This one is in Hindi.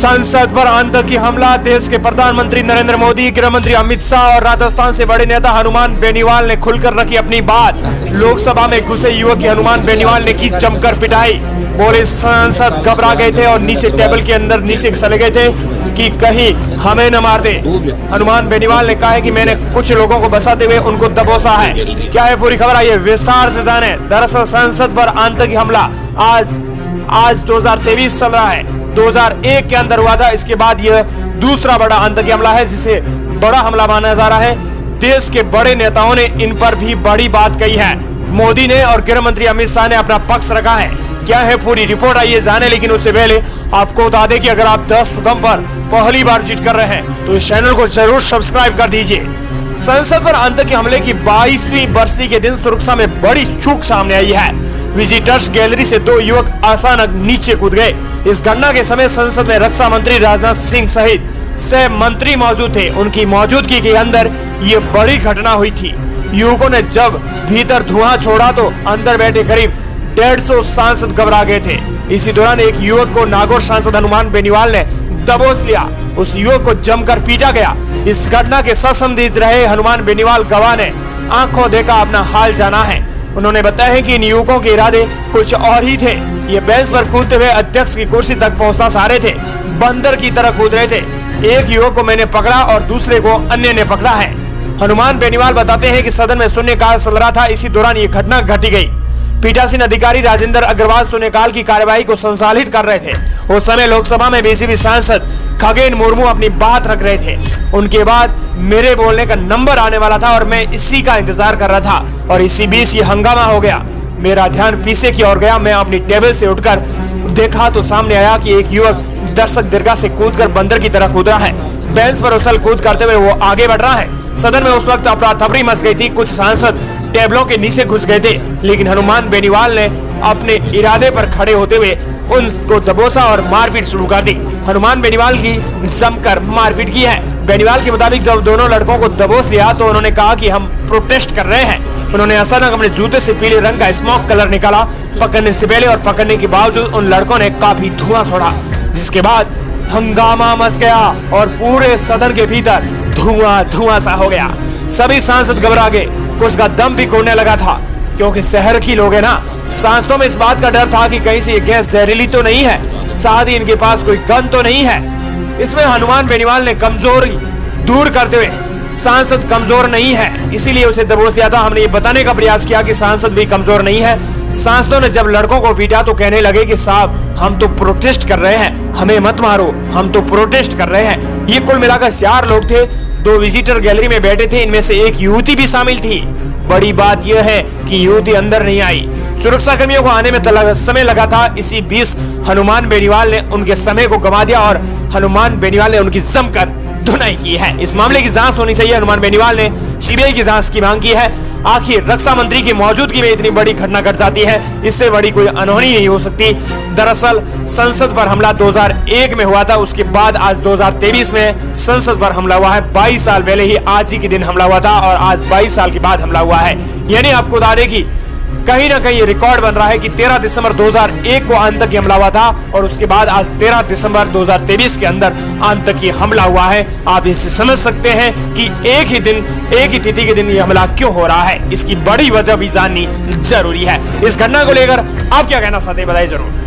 संसद पर आतंकी हमला। देश के प्रधानमंत्री नरेंद्र मोदी, गृह मंत्री अमित शाह और राजस्थान से बड़े नेता हनुमान बेनीवाल ने खुलकर रखी अपनी बात। लोकसभा में घुसे युवक की हनुमान बेनीवाल ने की जमकर पिटाई। बोले सांसद घबरा गए थे और नीचे टेबल के अंदर नीचे चले गए थे कि कहीं हमें न मार दे। हनुमान बेनीवाल ने कहा है कि मैंने कुछ लोगों को बचाते हुए उनको दबोचा है। क्या है पूरी खबर, आइए विस्तार से जाने। दरअसल संसद पर आतंकी हमला आज 2023 चल रहा है। 2001 के अंदर हुआ था। इसके बाद यह दूसरा बड़ा आतंकी हमला है जिसे बड़ा हमला माना जा रहा है। देश के बड़े नेताओं ने इन पर भी बड़ी बात कही है। मोदी ने और गृह मंत्री अमित शाह ने अपना पक्ष रखा है। क्या है पूरी रिपोर्ट, आइए जाने। लेकिन उससे पहले आपको बता दें कि अगर आप 10 सुगम पर पहली बार विजिट कर रहे हैं तो इस चैनल को जरूर सब्सक्राइब कर दीजिए। संसद पर आतंकी हमले की 22वीं बरसी के दिन सुरक्षा में बड़ी चूक सामने आई है। विजिटर्स गैलरी से 2 युवक अचानक नीचे कूद गए। इस घटना के समय संसद में रक्षा मंत्री राजनाथ सिंह सहित 6 मंत्री मौजूद थे। उनकी मौजूदगी के अंदर ये बड़ी घटना हुई थी। युवकों ने जब भीतर धुआं छोड़ा तो अंदर बैठे करीब 150 सांसद घबरा गए थे। इसी दौरान एक युवक को नागौर सांसद हनुमान बेनीवाल ने दबोच लिया। उस युवक को जमकर पीटा गया। इस घटना के संबंधित रहे हनुमान बेनीवाल गवाह ने आंखों देखा अपना हाल जाना है। उन्होंने बताया है कि इन युवकों के इरादे कुछ और ही थे। ये बेंच पर कूदते हुए अध्यक्ष की कुर्सी तक पहुंचना चाह रहे थे। बंदर की तरह कूद रहे थे। एक युवक को मैंने पकड़ा और दूसरे को अन्य ने पकड़ा है। हनुमान बेनीवाल बताते हैं कि सदन में शून्यकाल चल रहा था। इसी दौरान ये घटना घटी गई। पीठासीन अधिकारी राजेंद्र अग्रवाल शून्यकाल की कार्यवाही को संचालित कर रहे थे। उस समय लोकसभा में बीजेपी सांसद खगेन मुर्मू अपनी बात रख रहे थे। उनके बाद मेरे बोलने का नंबर आने वाला था और मैं इसी का इंतजार कर रहा था और इसी बीच ये हंगामा हो गया। मेरा ध्यान पीछे की ओर गया। मैं अपनी टेबल से उठकर देखा तो सामने आया कि एक युवक दर्शक दीर्घा से कूदकर बंदर की तरह कूद रहा है। बेंच पर उछल कूद करते हुए वो आगे बढ़ रहा है। सदन में उस वक्त अफरा तफरी मच गई थी। कुछ सांसद टेबलों के नीचे घुस गए थे, लेकिन हनुमान बेनीवाल ने अपने इरादे पर खड़े होते हुए उनको दबोचा और मारपीट शुरू कर दी। हनुमान बेनीवाल की जमकर मारपीट की है। बेनीवाल के मुताबिक जब दोनों लड़कों को दबोच लिया तो उन्होंने कहा कि हम प्रोटेस्ट कर रहे हैं। उन्होंने अचानक अपने जूते से पीले रंग का स्मोक कलर निकाला। पकड़ने से पहले और पकड़ने के बावजूद उन लड़कों ने काफी धुआं छोड़ा, जिसके बाद हंगामा मच गया और पूरे सदन के भीतर धुआं सा हो गया। सभी सांसद घबरा गए। कुछ का दम भी घुटने लगा था, क्योंकि शहर की लोग हैं ना। सांसदों में इस बात का डर था कि कहीं से ये गैस जहरीली तो नहीं है, साथ ही इनके पास कोई गन तो नहीं है। इसमें हनुमान बेनीवाल ने कमजोरी दूर करते हुए सांसद कमजोर नहीं है इसीलिए उसे दबोच दिया था। हमने ये बताने का प्रयास किया कि सांसद भी कमजोर नहीं है। सांसदों ने जब लड़कों को पीटा तो कहने लगे कि साहब हम तो प्रोटेस्ट कर रहे हैं, हमें मत मारो, हम तो प्रोटेस्ट कर रहे हैं। ये कुल मिलाकर 4 लोग थे। 2 विजिटर गैलरी में बैठे थे। इनमें से एक युवती भी शामिल थी। बड़ी बात यह है कि युवती अंदर नहीं आई। सुरक्षा कर्मियों को आने में समय लगा था। इसी बीच हनुमान बेनीवाल ने उनके समय को गंवा दिया और हनुमान बेनीवाल ने उनकी जमकर धुनाई की है। इस मामले की जांच होनी चाहिए। हनुमान बेनीवाल ने सीबीआई की जांच की मांग की है। आखिर रक्षा मंत्री की मौजूदगी में इतनी बड़ी घटना घट जाती है, इससे बड़ी कोई अनहोनी नहीं हो सकती। दरअसल संसद पर हमला 2001 में हुआ था। उसके बाद आज 2023 में संसद पर हमला हुआ है। 22 साल पहले ही आज ही के दिन हमला हुआ था और आज 22 साल के बाद हमला हुआ है। यानी आपको बता दें कि कहीं ना कहीं ये रिकॉर्ड बन रहा है कि 13 दिसंबर 2001 को आतंकी हमला हुआ था और उसके बाद आज 13 दिसंबर 2023 के अंदर आतंकी हमला हुआ है। आप इससे समझ सकते हैं कि एक ही दिन, एक ही तिथि के दिन ये हमला क्यों हो रहा है। इसकी बड़ी वजह भी जाननी जरूरी है। इस घटना को लेकर आप क्या कहना चाहते हैं, बताइए जरूर।